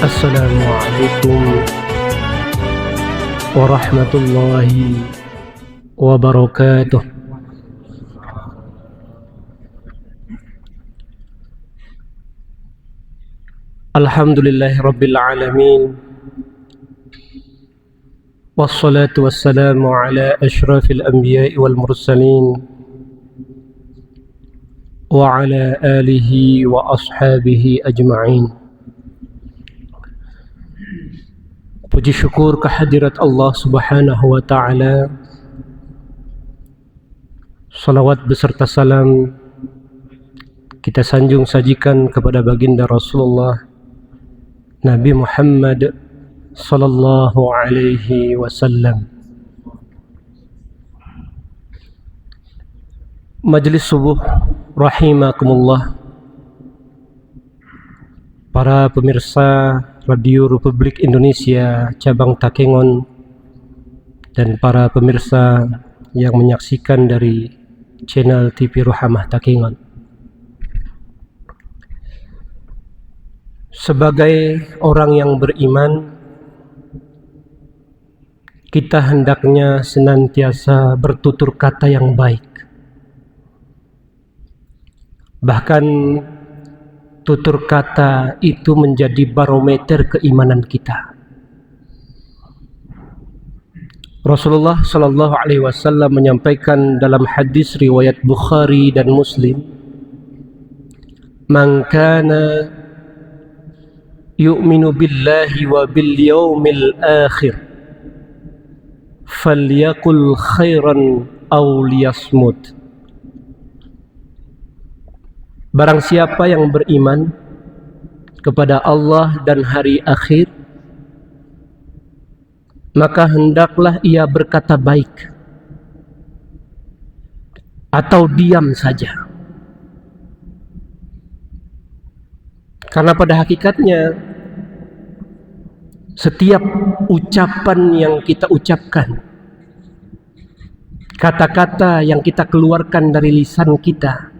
Assalamualaikum warahmatullahi wabarakatuh. Alhamdulillahi rabbil alamin, wassalatu wassalamu ala ashrafil anbiya'i wal mursalin wa ala alihi wa ashabihi ajma'in. Puji syukur kehadirat Allah subhanahu wa ta'ala. Salawat beserta salam kita sanjung sajikan kepada baginda Rasulullah Nabi Muhammad sallallahu alaihi wasallam. Majlis subuh rahimakumullah, para pemirsa Radio Republik Indonesia cabang Takengon dan para pemirsa yang menyaksikan dari channel TV Rohamah Takengon. Sebagai orang yang beriman, kita hendaknya senantiasa bertutur kata yang baik. Bahkan tutur kata itu menjadi barometer keimanan kita. Rasulullah sallallahu alaihi wasallam menyampaikan dalam hadis riwayat Bukhari dan Muslim, "Man kana yu'minu billahi wa bil yaumil akhir falyaqul khairan aw liyasmut." Barang siapa yang beriman kepada Allah dan hari akhir, maka hendaklah ia berkata baik atau diam saja. Karena pada hakikatnya setiap ucapan yang kita ucapkan, kata-kata yang kita keluarkan dari lisan kita,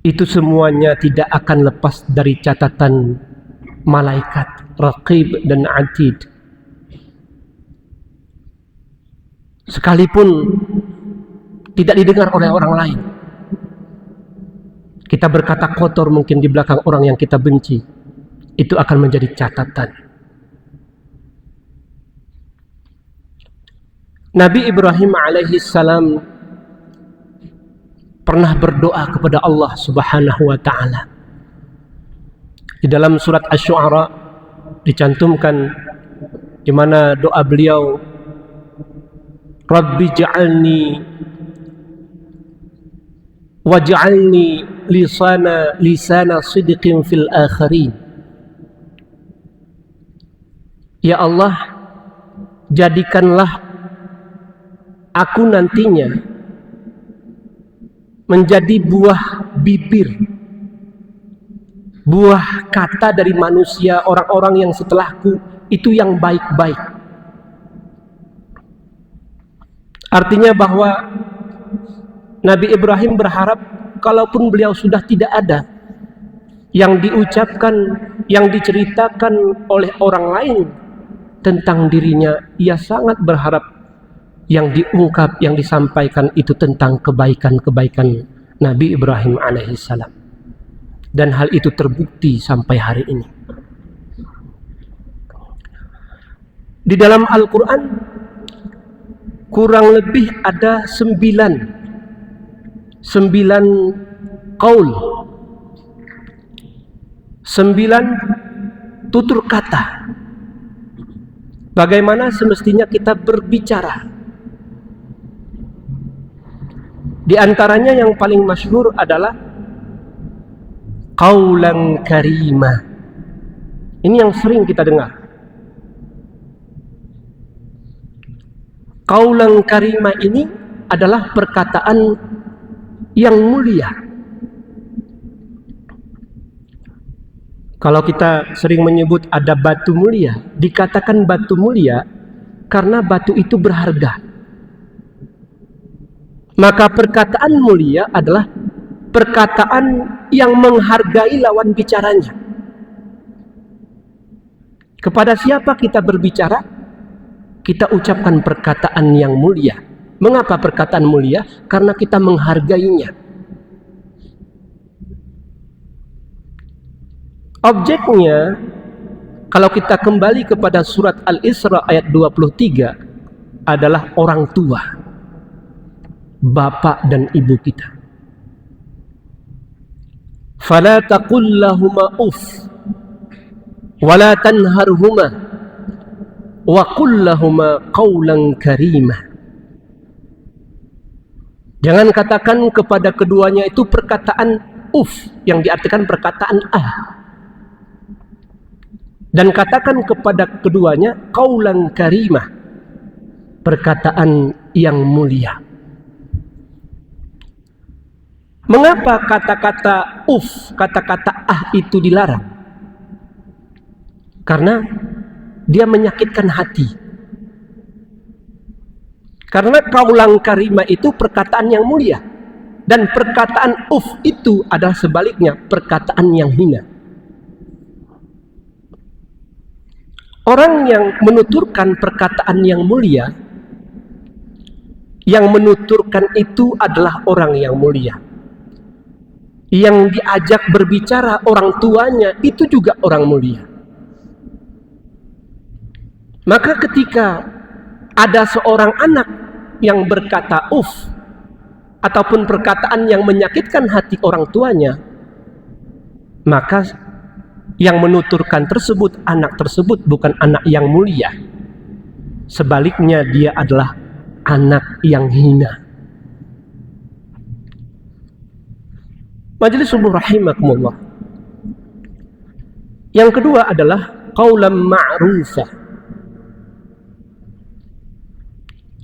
itu semuanya tidak akan lepas dari catatan malaikat Raqib dan Atid. Sekalipun tidak didengar oleh orang lain, kita berkata kotor mungkin di belakang orang yang kita benci, itu akan menjadi catatan. Nabi Ibrahim alaihi salam pernah berdoa kepada Allah subhanahu wa ta'ala. Di dalam surat Asy-Syu'ara dicantumkan di mana doa beliau, Rabbi ja'alni waj'alni lisana sidqin fil akhirin. Ya Allah, jadikanlah aku nantinya menjadi buah bibir, buah kata dari manusia, orang-orang yang setelahku itu yang baik-baik. Artinya bahwa Nabi Ibrahim berharap kalaupun beliau sudah tidak ada, yang diucapkan, yang diceritakan oleh orang lain tentang dirinya, ia sangat berharap yang diungkap, yang disampaikan itu tentang kebaikan-kebaikan Nabi Ibrahim alaihissalam. Dan hal itu terbukti sampai hari ini. Di dalam Al-Quran kurang lebih ada 9 qaul, 9 tutur kata bagaimana semestinya kita berbicara. Di antaranya yang paling masyhur adalah qaulan karima. Ini yang sering kita dengar. Qaulan karima ini adalah perkataan yang mulia. Kalau kita sering menyebut ada batu mulia, dikatakan batu mulia karena batu itu berharga. Maka perkataan mulia adalah perkataan yang menghargai lawan bicaranya. Kepada siapa kita berbicara? Kita ucapkan perkataan yang mulia. Mengapa perkataan mulia? Karena kita menghargainya. Objeknya, kalau kita kembali kepada surat Al-Isra ayat 23, adalah orang tua, bapak dan ibu kita. Fala taqul lahuma uff wala tanharhuma wa qul lahuma qawlan karimah. Jangan katakan kepada keduanya itu perkataan uff, yang diartikan perkataan dan katakan kepada keduanya qawlan karimah, perkataan yang mulia. Mengapa kata-kata uff, kata-kata itu dilarang? Karena dia menyakitkan hati. Karena qaulan karimah itu perkataan yang mulia, dan perkataan uff itu adalah sebaliknya, perkataan yang hina. Orang yang menuturkan perkataan yang mulia, yang menuturkan itu adalah orang yang mulia. Yang diajak berbicara orang tuanya itu juga orang mulia. Maka ketika ada seorang anak yang berkata uff, ataupun perkataan yang menyakitkan hati orang tuanya, maka yang menuturkan tersebut, anak tersebut bukan anak yang mulia. Sebaliknya dia adalah anak yang hina. Majelis subuh rahimakumullah. Yang kedua adalah qaulan ma'rufah.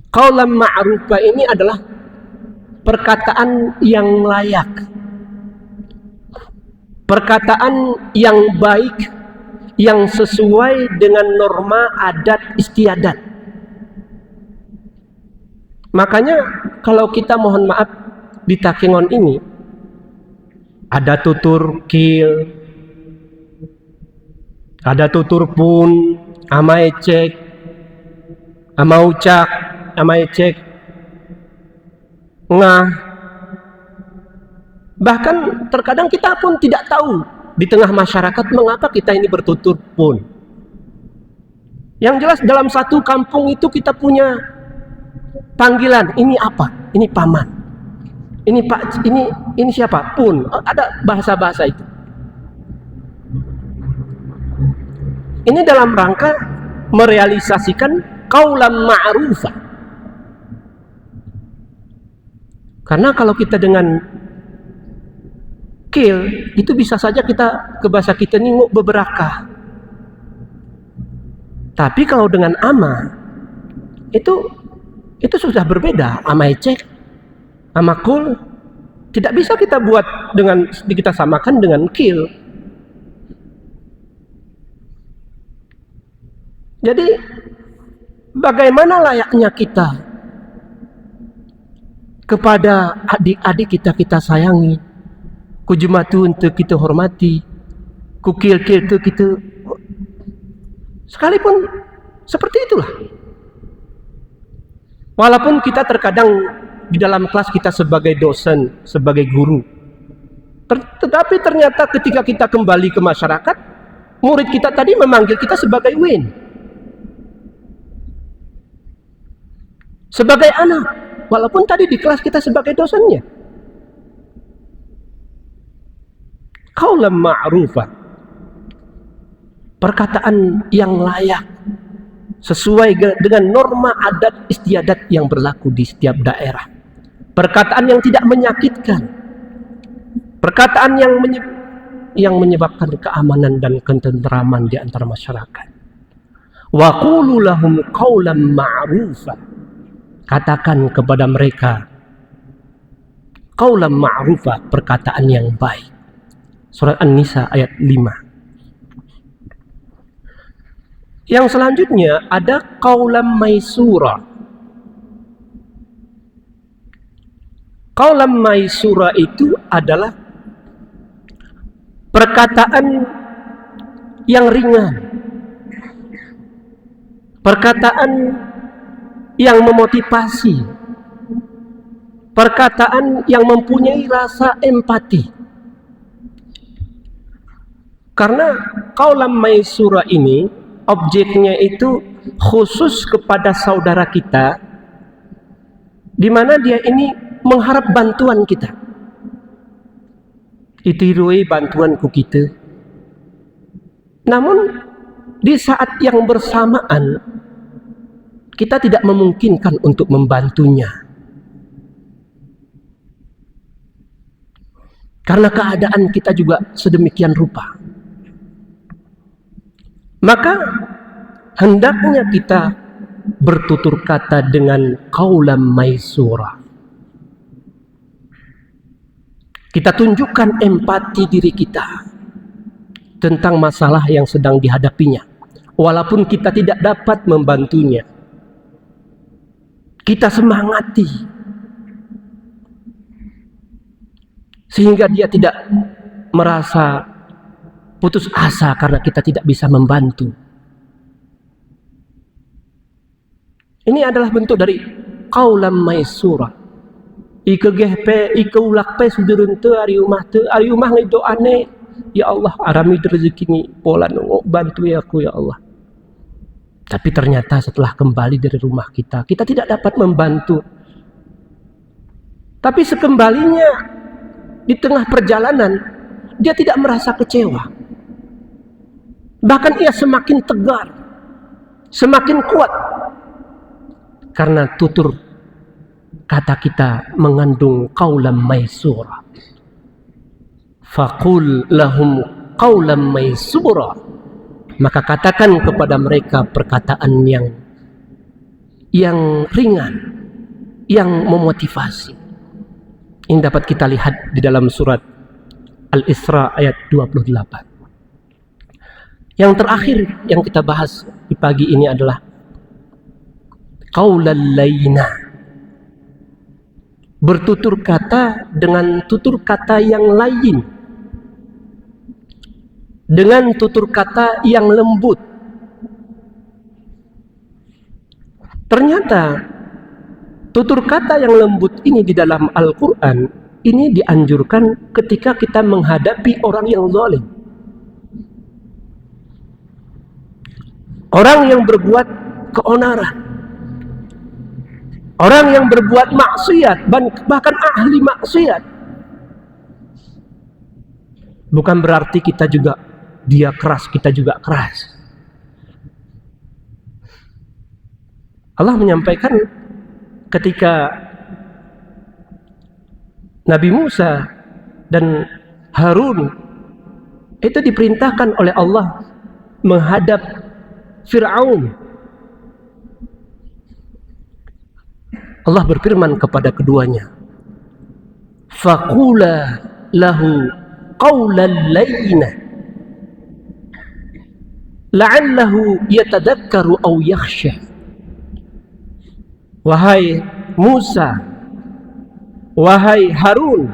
Qaulan ma'rufah ini adalah perkataan yang layak, perkataan yang baik, yang sesuai dengan norma adat istiadat. Makanya kalau kita, mohon maaf, di Takengon ini ada tutur kil, ada tutur pun, amai cek, amau cak, amai cek, ngah. Bahkan terkadang kita pun tidak tahu di tengah masyarakat mengapa kita ini bertutur pun. Yang jelas dalam satu kampung itu kita punya panggilan, ini apa? Ini paman. Ini Pak, ini siapa? Pun. Ada bahasa-bahasa itu. Ini dalam rangka merealisasikan qaulan ma'rufah. Karena kalau kita dengan kil, itu bisa saja kita, ke bahasa kita ini beberakah. Tapi kalau dengan ama, itu sudah berbeda. Ama ecek, ama kul, tidak bisa kita buat dengan, kita samakan dengan kil. Jadi bagaimana layaknya kita kepada adik-adik kita sayangi, kujumatu untuk kita hormati, kukil-kil itu kita, sekalipun seperti itulah. Walaupun kita terkadang di dalam kelas kita sebagai dosen, sebagai guru, tetapi ternyata ketika kita kembali ke masyarakat, murid kita tadi memanggil kita sebagai win, sebagai anak, walaupun tadi di kelas kita sebagai dosennya. Qaulan ma'rufah, perkataan yang layak, sesuai dengan norma adat istiadat yang berlaku di setiap daerah. Perkataan yang tidak menyakitkan, perkataan yang menyebabkan keamanan dan ketentraman di antara masyarakat. Wa qulu lahum qaulan ma'rufah, katakan kepada mereka qaulan ma'rufah, perkataan yang baik. Surat An-Nisa ayat 5. Yang selanjutnya ada qaulan maisura. Qaulan maisura itu adalah perkataan yang ringan, perkataan yang memotivasi, perkataan yang mempunyai rasa empati. Karena qaulan maisura ini objeknya itu khusus kepada saudara kita, di mana dia ini mengharap bantuan kita. Itirui bantuan ku kita. Namun di saat yang bersamaan kita tidak memungkinkan untuk membantunya. Karena keadaan kita juga sedemikian rupa. Maka hendaknya kita bertutur kata dengan qaulan maisura. Kita tunjukkan empati diri kita tentang masalah yang sedang dihadapinya, walaupun kita tidak dapat membantunya. Kita semangati sehingga dia tidak merasa putus asa karena kita tidak bisa membantu. Ini adalah bentuk dari qaulan maisura. Ike gehpe, ike ulak pe sudirun te ari umah ngi doane, ya Allah arami rezeki ni pola nunggu bantu ya aku ya Allah. Tapi ternyata setelah kembali dari rumah kita tidak dapat membantu. Tapi sekembalinya di tengah perjalanan dia tidak merasa kecewa. Bahkan ia semakin tegar, semakin kuat karena tutur kata kita mengandung qaulan maisura. Faqul lahum qaulan maisura. Maka katakan kepada mereka perkataan yang ringan, yang memotivasi. Ini dapat kita lihat di dalam surat Al-Isra ayat 28. Yang terakhir yang kita bahas di pagi ini adalah qaulan layyina. Bertutur kata dengan tutur kata yang lain, dengan tutur kata yang lembut. Ternyata tutur kata yang lembut ini di dalam Al-Quran ini dianjurkan ketika kita menghadapi orang yang zalim, orang yang berbuat keonaran, orang yang berbuat maksiat, bahkan ahli maksiat. Bukan berarti dia keras, kita juga keras. Allah menyampaikan ketika Nabi Musa dan Harun itu diperintahkan oleh Allah menghadap Fir'aun. Allah berfirman kepada keduanya, faqula lahu qaulan layyina la'allahu yatadakkaru aw yakhsha. Wahai Musa, wahai Harun,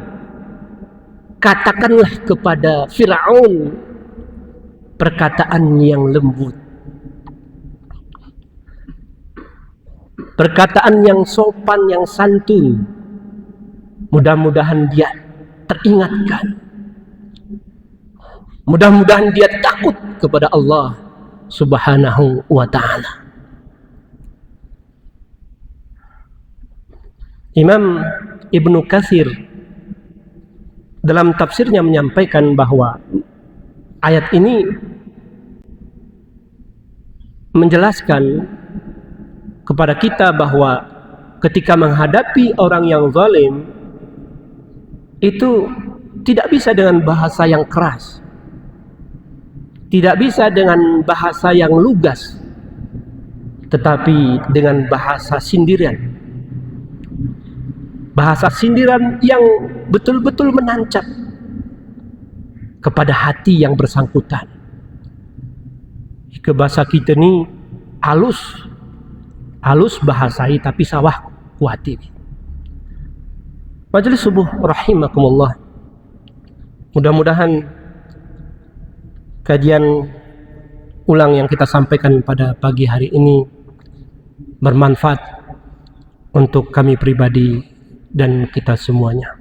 katakanlah kepada Fir'aun perkataan yang lembut, perkataan yang sopan, yang santun. Mudah-mudahan dia teringatkan, mudah-mudahan dia takut kepada Allah Subhanahu wa ta'ala. Imam Ibnu Katsir dalam tafsirnya menyampaikan bahwa ayat ini menjelaskan kepada kita bahwa ketika menghadapi orang yang zalim itu tidak bisa dengan bahasa yang keras, tidak bisa dengan bahasa yang lugas, tetapi dengan bahasa sindiran. Bahasa sindiran yang betul-betul menancap kepada hati yang bersangkutan. Ke bahasa kita ni halus bahasai tapi sawah kuati. Majelis subuh rahimakumullah. Mudah-mudahan kajian ulang yang kita sampaikan pada pagi hari ini bermanfaat untuk kami pribadi dan kita semuanya.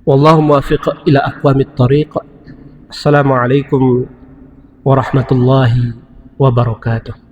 Wallahu muwaffiq ila aqwamit thariq. Assalamualaikum warahmatullahi wabarakatuh.